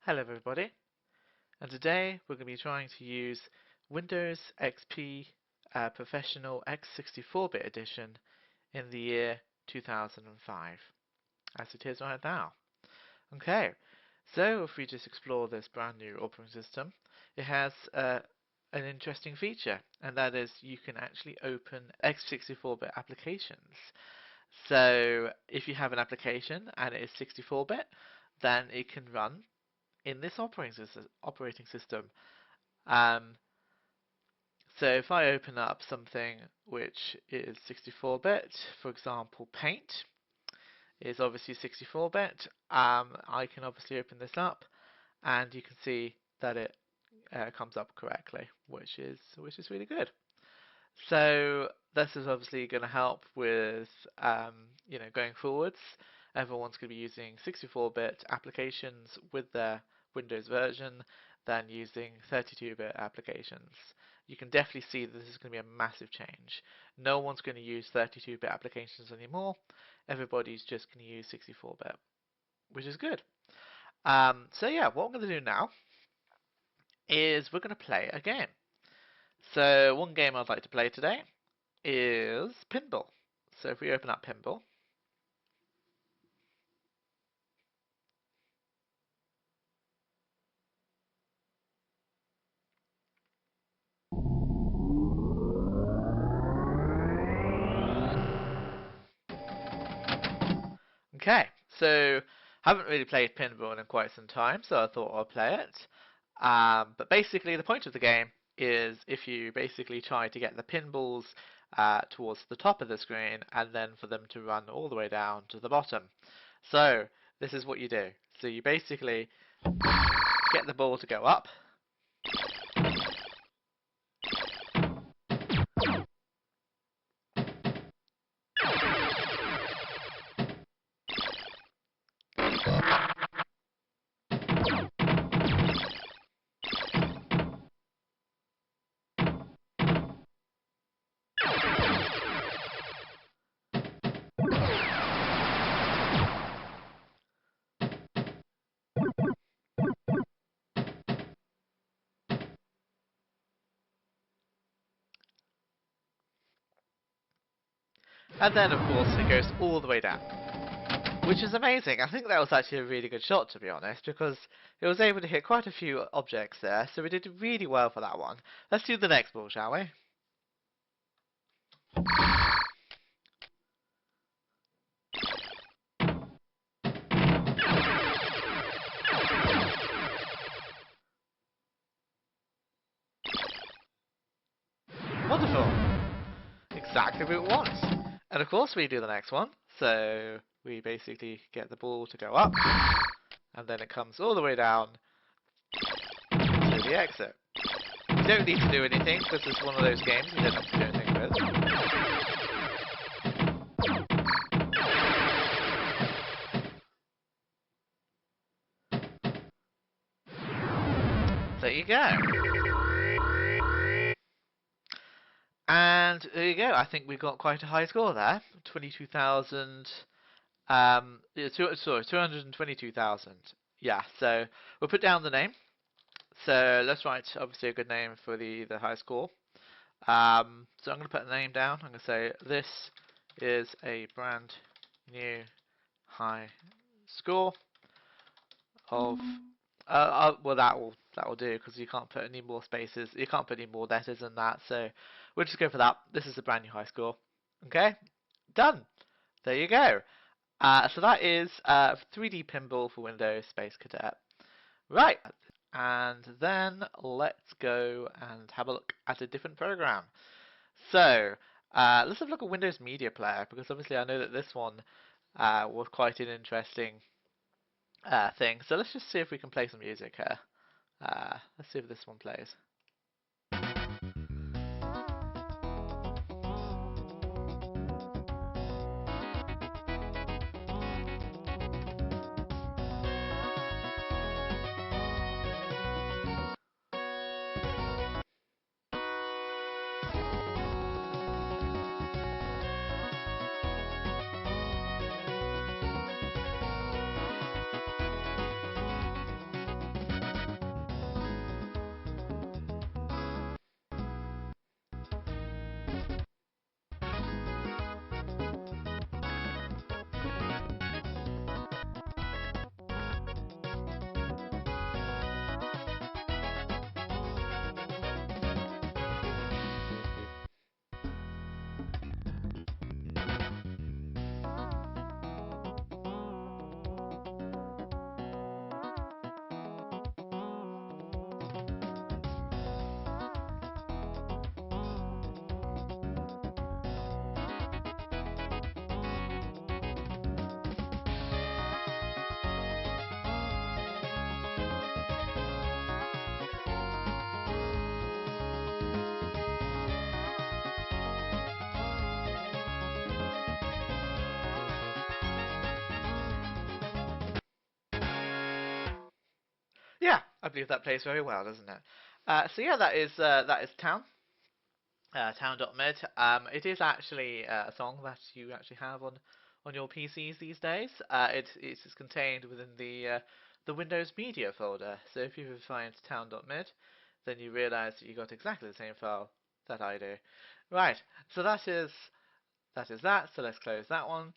Hello everybody, and today we're going to be trying to use Windows XP Professional x64-bit edition in the year 2005, as it is right now. Okay, so if we just explore this brand new operating system, it has an interesting feature, and that is you can actually open x64-bit applications. So if you have an application and it is 64-bit, then it can run in this operating system. Um, so if I open up something which is 64-bit, for example, Paint is obviously 64-bit. I can obviously open this up, and you can see that it comes up correctly, which is really good. So this is obviously going to help with going forwards. Everyone's going to be using 64-bit applications with their Windows version than using 32-bit applications. You can definitely see that this is going to be a massive change. No one's going to use 32-bit applications anymore. Everybody's just going to use 64-bit, which is good. So yeah, what I'm going to do now is we're going to play a game. So one game I'd like to play today is Pinball. So if we open up Pinball, okay, so haven't really played Pinball in quite some time, so I thought I'll play it. But basically the point of the game is if you basically try to get the pinballs towards the top of the screen and then for them to run all the way down to the bottom. So this is what you do. So you basically get the ball to go up. And then of course it goes all the way down, which is amazing. I think that was actually a really good shot, to be honest, because it was able to hit quite a few objects there, so we did really well for that one. Let's do the next ball, shall we? Wonderful. Exactly what we want. And of course we do the next one. So we basically get the ball to go up, and then it comes all the way down to the exit. You don't need to do anything, because it's one of those games you don't have to do anything with. There you go. And there you go. I think we got quite a high score there. 22,000. Sorry, 222,000. Yeah, so we'll put down the name. So let's write obviously a good name for the high score. So I'm going to put the name down. I'm going to say this is a brand new high score of. Well, that will do, because you can't put any more spaces. You can't put any more letters than that. So we'll just go for that. This is a brand new high score. Okay, done. There you go. So that is 3D Pinball for Windows Space Cadet. Right, and then let's go and have a look at a different program. So let's have a look at Windows Media Player, because obviously I know that this one was quite an interesting thing. So let's just see if we can play some music here. Let's see if this one plays. Yeah, I believe that plays very well, doesn't it? So yeah, that is Town. Town.mid. It is actually a song that you actually have on your PCs these days. It's contained within the Windows Media folder. So if you find Town.mid, then you realise that you got exactly the same file that I do. Right. So that is that. So let's close that one.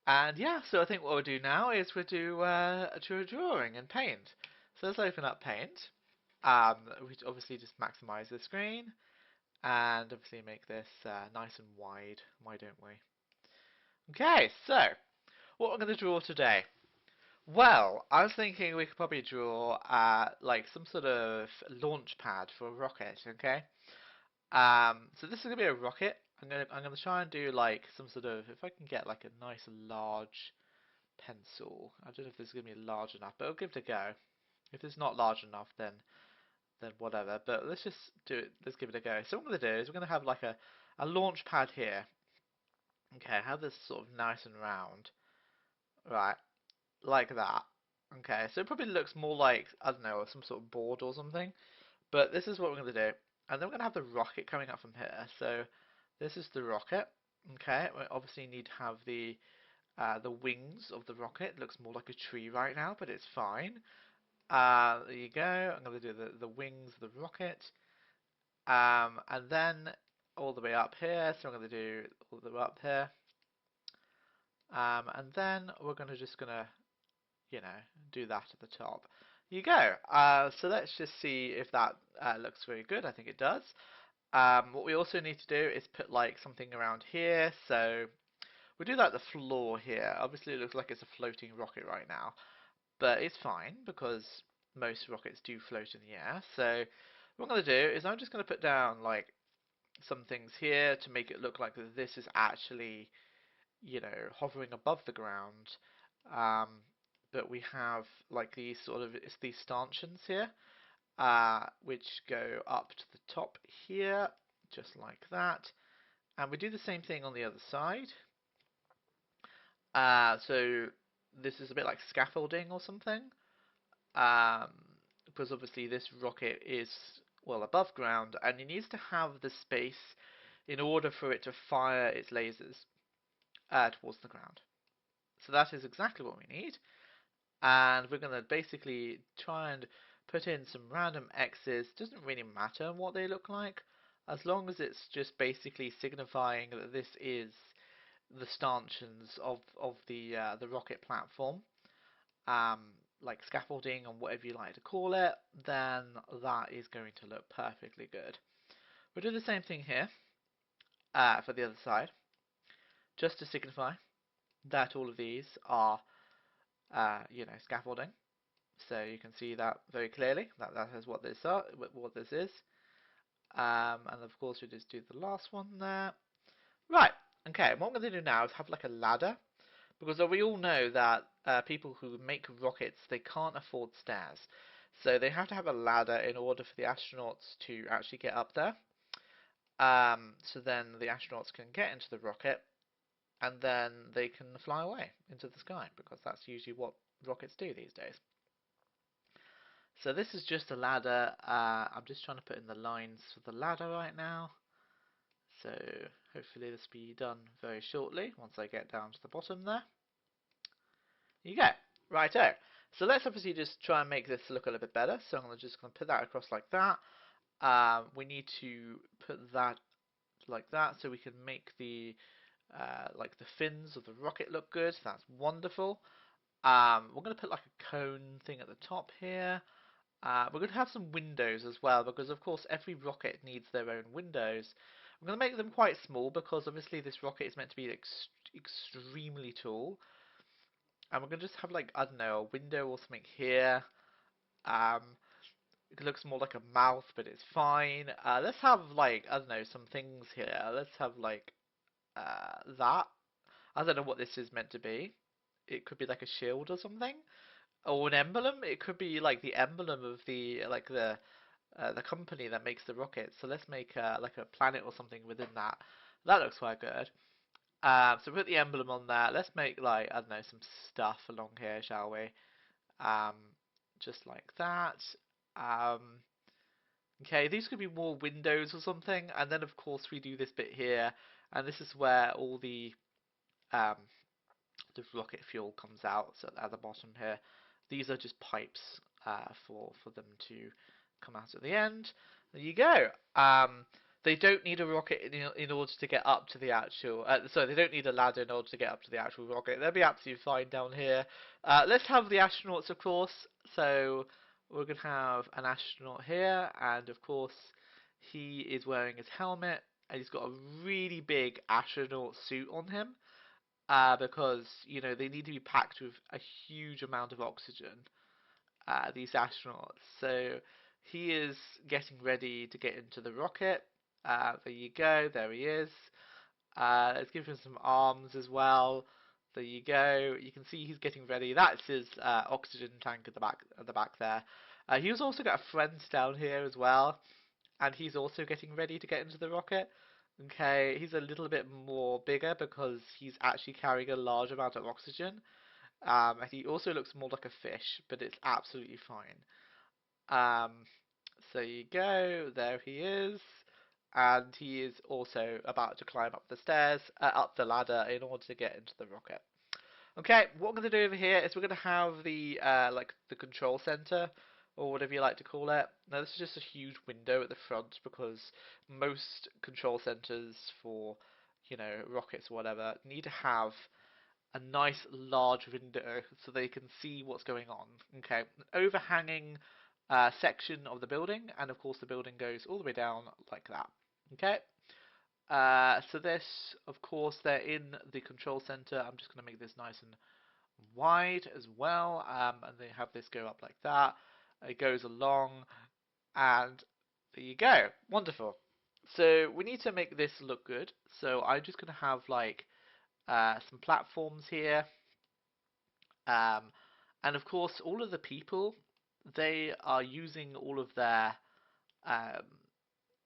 And yeah, so I think what we'll do now is we'll do a drawing in Paint. So let's open up Paint. We obviously just maximize the screen and obviously make this nice and wide. Why don't we? Okay, so what I'm going to draw today. Well, I was thinking we could probably draw like some sort of launch pad for a rocket. Okay. So this is gonna be a rocket. I'm gonna try and do like some sort of, if I can get like a nice large pencil. I don't know if this is gonna be large enough, but I'll give it a go. If it's not large enough, then whatever. But let's just do it. Let's give it a go. So what I'm gonna do is we're gonna have like a launch pad here. Okay, have this sort of nice and round, right, like that. Okay, so it probably looks more like, I don't know, some sort of board or something. But this is what we're gonna do, and then we're gonna have the rocket coming up from here. So this is the rocket. Okay, we obviously need to have the wings of the rocket. It looks more like a tree right now, but it's fine. There you go. I'm going to do the wings of the rocket. And then all the way up here. So I'm going to do all the way up here. And then we're just going to, you know, do that at the top. There you go. So let's just see if that looks very good. I think it does. What we also need to do is put like something around here. So we'll do that the floor here. Obviously it looks like it's a floating rocket right now, but it's fine because most rockets do float in the air. So what I'm going to do is I'm just going to put down like some things here to make it look like this is actually, you know, hovering above the ground. Um, but we have like these sort of, it's these stanchions here, which go up to the top here, just like that. And we do the same thing on the other side. So this is a bit like scaffolding or something, um, because obviously this rocket is well above ground, and it needs to have the space in order for it to fire its lasers towards the ground. So that is exactly what we need, and we're going to basically try and put in some random X's. Doesn't really matter what they look like, as long as it's just basically signifying that this is the stanchions of the rocket platform, um, like scaffolding and whatever you like to call it, then that is going to look perfectly good. We'll do the same thing here for the other side, just to signify that all of these are, you know, scaffolding. So you can see that very clearly. That is what this are, what this is. And of course we just do the last one there. Right. Okay. What I'm going to do now is have like a ladder, because we all know that people who make rockets, they can't afford stairs. So they have to have a ladder in order for the astronauts to actually get up there. So then the astronauts can get into the rocket, and then they can fly away into the sky, because that's usually what rockets do these days. So this is just a ladder. I'm just trying to put in the lines for the ladder right now. So hopefully this will be done very shortly once I get down to the bottom there. There you go. Righto. So let's obviously just try and make this look a little bit better. So I'm just going to put that across like that. We need to put that like that so we can make the like the fins of the rocket look good. That's wonderful. We're going to put like a cone thing at the top here. We're going to have some windows as well, because of course every rocket needs their own windows. I'm going to make them quite small because obviously this rocket is meant to be extremely tall. And we're going to just have like, I don't know, a window or something here. Um, it looks more like a mouth, but it's fine. Let's have like, I don't know, some things here. Let's have like that. I don't know what this is meant to be. It could be like a shield or something, or an emblem. It could be like the emblem of the company that makes the rocket. So let's make like a planet or something within that. That looks quite good. So put the emblem on there. Let's make like, I don't know, some stuff along here, shall we? Um, just like that. Um, okay, these could be more windows or something, and then of course we do this bit here, and this is where all um, the rocket fuel comes out. So at the bottom here, these are just pipes for them to come out at the end. There you go. They don't need a rocket in order to get up to the actual. Sorry, they don't need a ladder in order to get up to the actual rocket. They'll be absolutely fine down here. Let's have the astronauts, of course. So we're gonna have an astronaut here, and of course he is wearing his helmet, and he's got a really big astronaut suit on him because they need to be packed with a huge amount of oxygen. These astronauts, so he is getting ready to get into the rocket. There you go, there he is. Let's give him some arms as well. There you go. You can see he's getting ready. That's his oxygen tank at the back there. He's also got a friend down here as well, and he's also getting ready to get into the rocket. Okay, he's a little bit more bigger because he's actually carrying a large amount of oxygen. And he also looks more like a fish, but it's absolutely fine. Um, so you go, there he is, and he is also about to climb up the stairs, up the ladder in order to get into the rocket. Okay, what we're going to do over here is we're going to have the like the control center, or whatever you like to call it. Now this is just a huge window at the front because most control centers for, rockets or whatever need to have a nice large window so they can see what's going on. Okay, an overhanging section of the building, and of course the building goes all the way down like that. Okay. So this, of course, they're in the control center. I'm just going to make this nice and wide as well, and they have this go up like that. It goes along, and there you go. Wonderful. So we need to make this look good. So I'm just going to have like some platforms here, um, and of course all of the people, they are using all of their, um,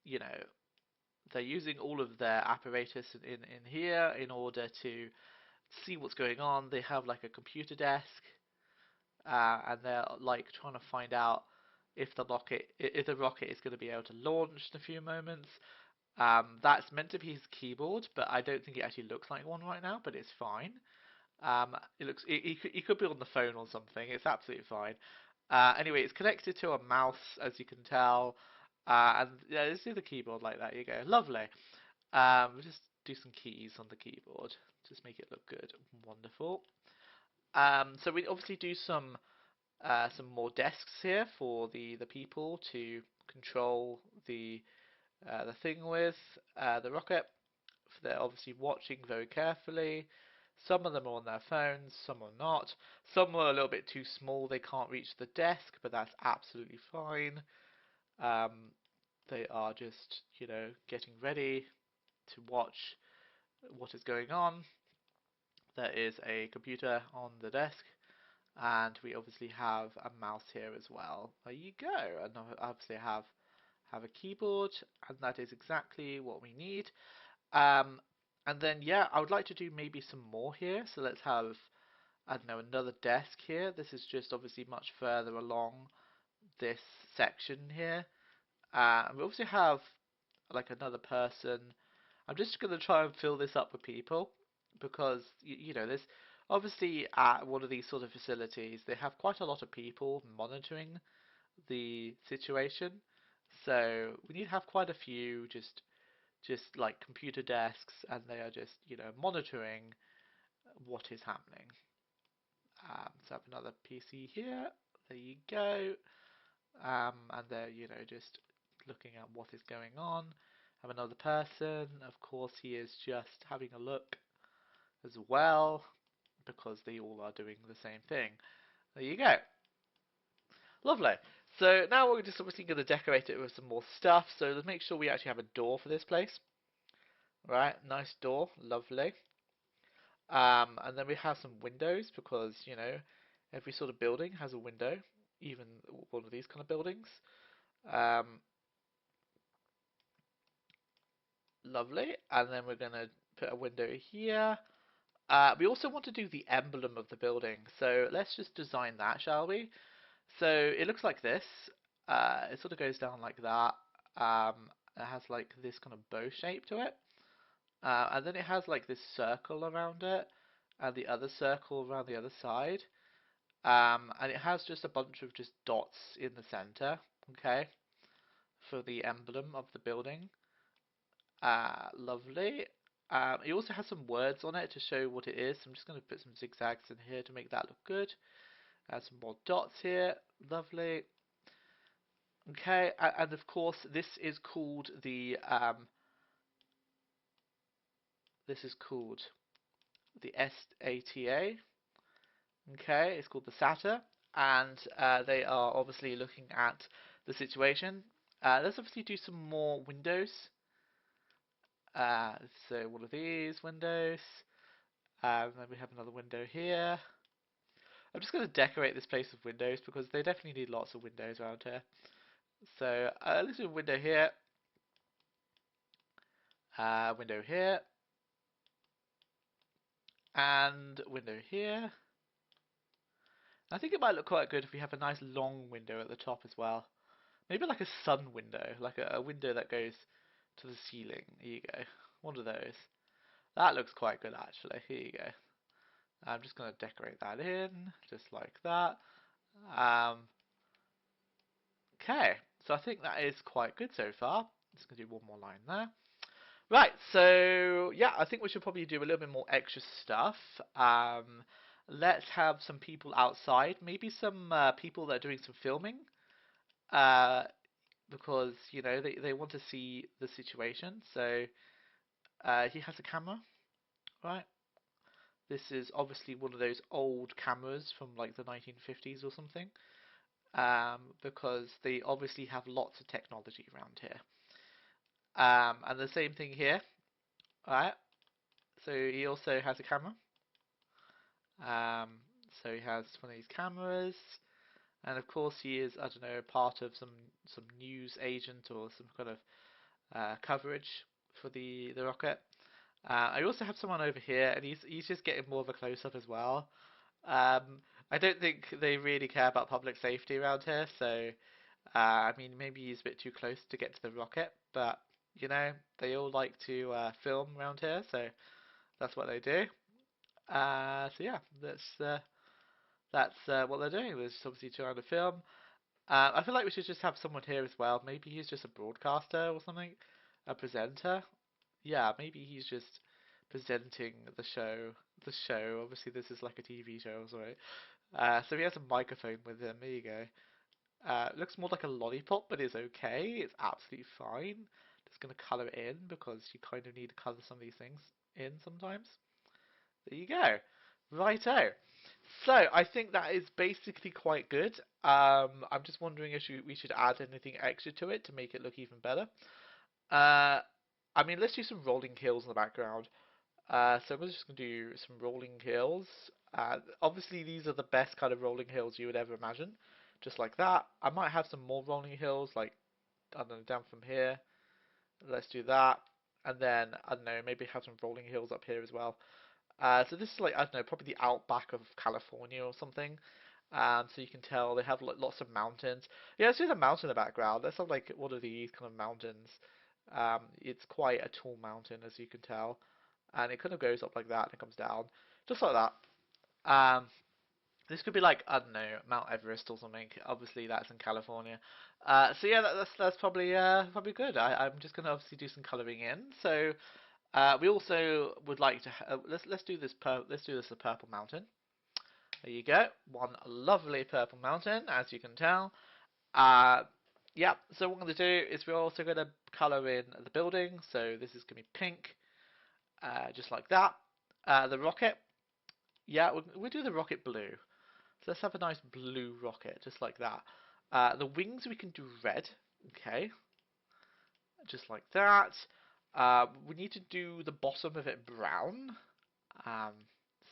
you know, they're using all of their apparatus in here in order to see what's going on. They have like a computer desk, and they're like trying to find out if the rocket is going to be able to launch in a few moments. That's meant to be his keyboard, but I don't think it actually looks like one right now. But it's fine. He could be on the phone or something. It's absolutely fine. Anyway, it's connected to a mouse, as you can tell. And yeah, let's do the keyboard like that. You go, lovely. We'll just do some keys on the keyboard, just make it look good. Wonderful. So we obviously do some more desks here for the people to control the thing with the rocket. They're obviously watching very carefully. Some of them are on their phones, some are not. Some are a little bit too small, they can't reach the desk, but that's absolutely fine. Um, they are just, getting ready to watch what is going on. There is a computer on the desk, and we obviously have a mouse here as well. There you go. And obviously have a keyboard, and that is exactly what we need. Um, and then yeah, I would like to do maybe some more here. So let's have, I don't know, another desk here. This is just obviously much further along this section here. And we also have like another person. I'm just going to try and fill this up with people because there's obviously at one of these sort of facilities they have quite a lot of people monitoring the situation. So we need to have quite a few just like computer desks, and they are just monitoring what is happening. So I have another PC here. There you go. And they're just looking at what is going on. Have another person. Of course, he is just having a look as well because they all are doing the same thing. There you go. Lovely. So now we're just obviously going to decorate it with some more stuff. So let's make sure we actually have a door for this place. Right, nice door, lovely. And then we have some windows because, every sort of building has a window, even one of these kind of buildings. Um, Lovely. And then we're going to put a window here. We also want to do the emblem of the building, so let's just design that, shall we? So it looks like this. It sort of goes down like that. It has like this kind of bow shape to it. And then it has like this circle around it, and the other circle around the other side. And it has just a bunch of just dots in the center, okay, for the emblem of the building. Lovely. It also has some words on it to show what it is. So I'm just going to put some zigzags in here to make that look good. Add some more dots here. Lovely. Okay, and of course this is called the SATA. Okay, it's called the SATA, and they are obviously looking at the situation. Let's obviously do some more windows. So one of these windows. Then we have another window here. I'm just going to decorate this place with windows because they definitely need lots of windows around here. So let's do a window here, window here, and window here. I think it might look quite good if we have a nice long window at the top as well. Maybe like a sun window, like a window that goes to the ceiling. Here you go. One of those. That looks quite good actually. Here you go. I'm just going to decorate that in, just like that. Um, okay, so I think that is quite good so far. Just going to do one more line there. Right, so yeah, I think we should probably do a little bit more extra stuff. Let's have some people outside, maybe some people that are doing some filming, uh, because you know they want to see the situation. So he has a camera, right? This is obviously one of those old cameras from like the 1950s or something, because they obviously have lots of technology around here. And the same thing here, right? So he also has a camera. Um, so he has one of these cameras, and of course he is, I don't know, part of some news agent or some kind of coverage for the rocket. I also have someone over here, and he's just getting more of a close up as well. Um, I don't think they really care about public safety around here, so I mean maybe he's a bit too close to get to the rocket, but you know they all like to film around here, so that's what they do. So yeah, that's what they're doing. They're just obviously trying to film. I feel like we should just have someone here as well. Maybe he's just a broadcaster or something, a presenter. Yeah, maybe he's just presenting the show. The show. Obviously, this is like a TV show, right? So he has a microphone with him. There you go. It looks more like a lollipop, but it's okay. It's absolutely fine. Just gonna color it in because you kind of need to color some of these things in sometimes. There you go. Righto. So I think that is basically quite good. I'm just wondering if we should add anything extra to it to make it look even better. Uh, I mean, let's do some rolling hills in the background. So we're just going to do some rolling hills. Obviously, these are the best kind of rolling hills you would ever imagine. Just like that. I might have some more rolling hills, like, I don't know, down from here. Let's do that. And then, I don't know, maybe have some rolling hills up here as well. So this is like, I don't know, probably the outback of California or something. So you can tell they have like lots of mountains. Yeah, let's do the mountain in the background. Let's have like one of these kind of mountains. It's quite a tall mountain, as you can tell, and it kind of goes up like that and it comes down, just like that. Um, this could be like, I don't know, Mount Everest or something. Obviously, that's in California. So yeah, that's probably good. I'm just gonna obviously do some coloring in. So we also would like to let's do this let's do this a purple mountain. There you go, one lovely purple mountain, as you can tell. Uh, yeah. So what we're going to do is we're also going to color in the building. So this is going to be pink, just like that. The rocket, yeah, we'll do the rocket blue. So let's have a nice blue rocket, just like that. The wings we can do red, okay, just like that. We need to do the bottom of it brown. Um,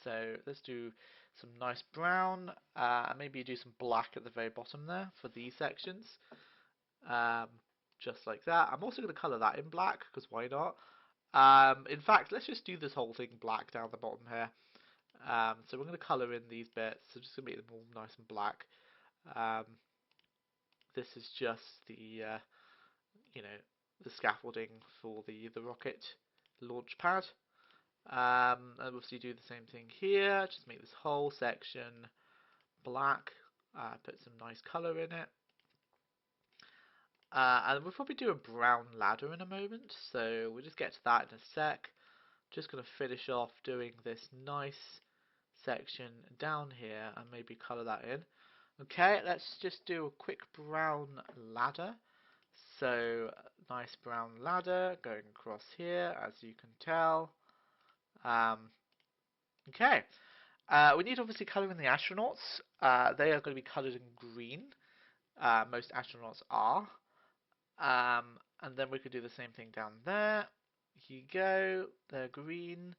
so let's do some nice brown, and maybe do some black at the very bottom there for these sections. Um, just like that. I'm also going to colour that in black, because why not? In fact, let's just do this whole thing black down the bottom here. So we're going to colour in these bits, so just going to make them all nice and black. Um, this is just the you know the scaffolding for the rocket launch pad. And obviously do the same thing here. Just make this whole section black. Put some nice color in it. And we'll probably do a brown ladder in a moment, so we'll just get to that in a sec. Just going to finish off doing this nice section down here and maybe colour that in. Okay, let's just do a quick brown ladder. So, nice brown ladder going across here, as you can tell. Okay, we need to obviously colour in the astronauts. They are going to be coloured in green. Most astronauts are. And then we could do the same thing down there. Here you go. They're green.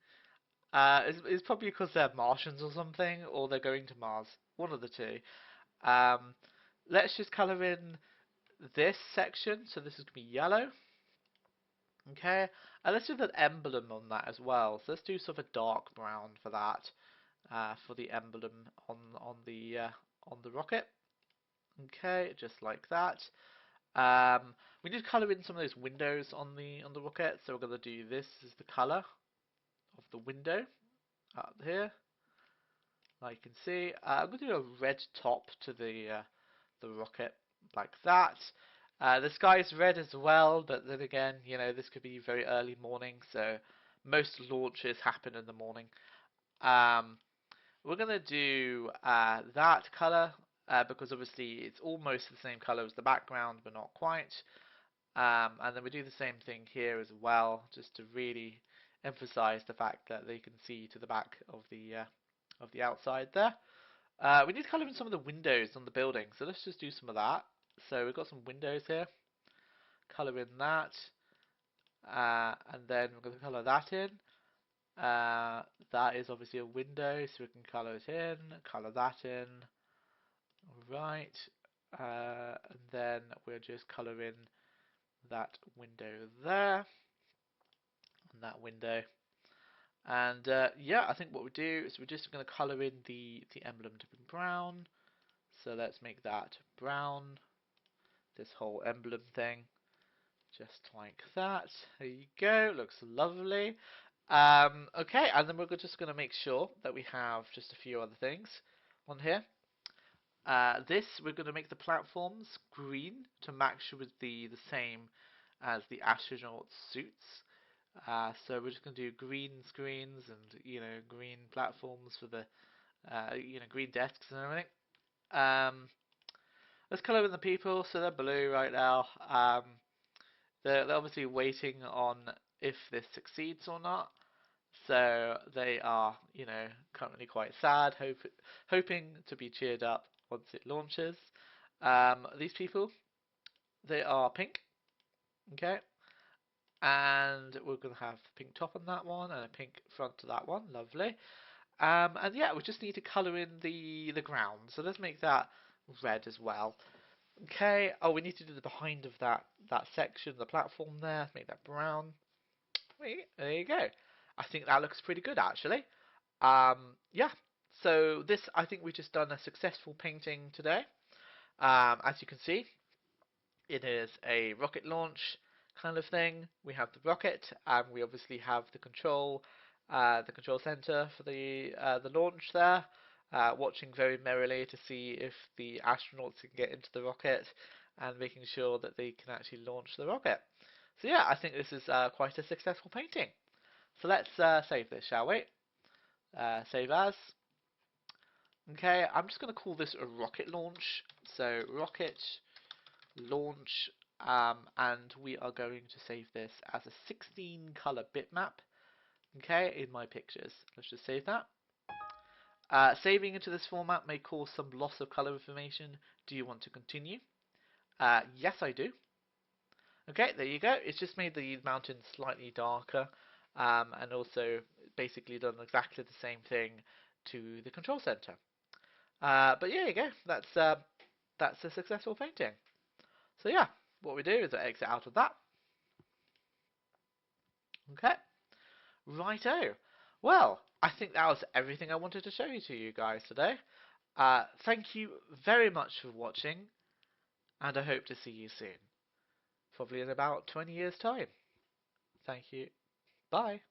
It's probably because they're Martians or something, or they're going to Mars. One of the two. Um, let's just colour in this section. So this is going to be yellow. Okay. And let's do the emblem on that as well. So let's do sort of a dark brown for that. For the emblem on the rocket. Okay, just like that. We need to colour in some of those windows on the rocket, so we're going to do this as the colour of the window up here. Like you can see, I'm going to do a red top to the rocket like that. The sky is red as well, but then again, you know, this could be very early morning, so most launches happen in the morning. We're going to do that colour because obviously it's almost the same colour as the background, but not quite. And then we do the same thing here as well, just to really emphasize the fact that they can see to the back of the outside there. We need to colour in some of the windows on the building, so let's just do some of that. So we've got some windows here. Colour in that, and then we're going to colour that in. That is obviously a window, so we can colour it in, colour that in. Right, and then we'll just colour in that window there, and that window. And yeah, I think what we do is we're just going to colour in the emblem to be brown. So let's make that brown, this whole emblem thing, just like that. There you go, looks lovely. Okay, and then we're just going to make sure that we have just a few other things on here. This, we're going to make the platforms green to match with the same as the astronaut suits. So we're just going to do green screens and, you know, green platforms for the, you know, green desks and everything. Let's colour in the people, so they're blue right now. They're obviously waiting on if this succeeds or not. So they are, you know, currently quite sad, hoping to be cheered up once it launches. These people, they are pink. Okay. And we're going to have a pink top on that one and a pink front to that one. Lovely. And yeah, we just need to colour in the ground. So let's make that red as well. Okay. Oh, we need to do the behind of that section, the platform there. Make that brown. There you go. I think that looks pretty good actually. Yeah. So this, I think we've just done a successful painting today. As you can see, it is a rocket launch kind of thing. We have the rocket, and we obviously have the control center for the launch there, watching very merrily to see if the astronauts can get into the rocket, and making sure that they can actually launch the rocket. So yeah, I think this is quite a successful painting. So let's save this, shall we? Save as. Okay, I'm just going to call this a rocket launch. So rocket launch, and we are going to save this as a 16 color bitmap, okay, in my pictures. Let's just save that. Saving into this format may cause some loss of color information. Do you want to continue? Yes, I do. Okay, there you go. It's just made the mountain slightly darker, and also basically done exactly the same thing to the control center. But yeah, there you go. That's a successful painting. So yeah, what we do is I exit out of that. Okay, righto. Well, I think that was everything I wanted to show you guys today. Thank you very much for watching, and I hope to see you soon. Probably in about 20 years' time. Thank you. Bye.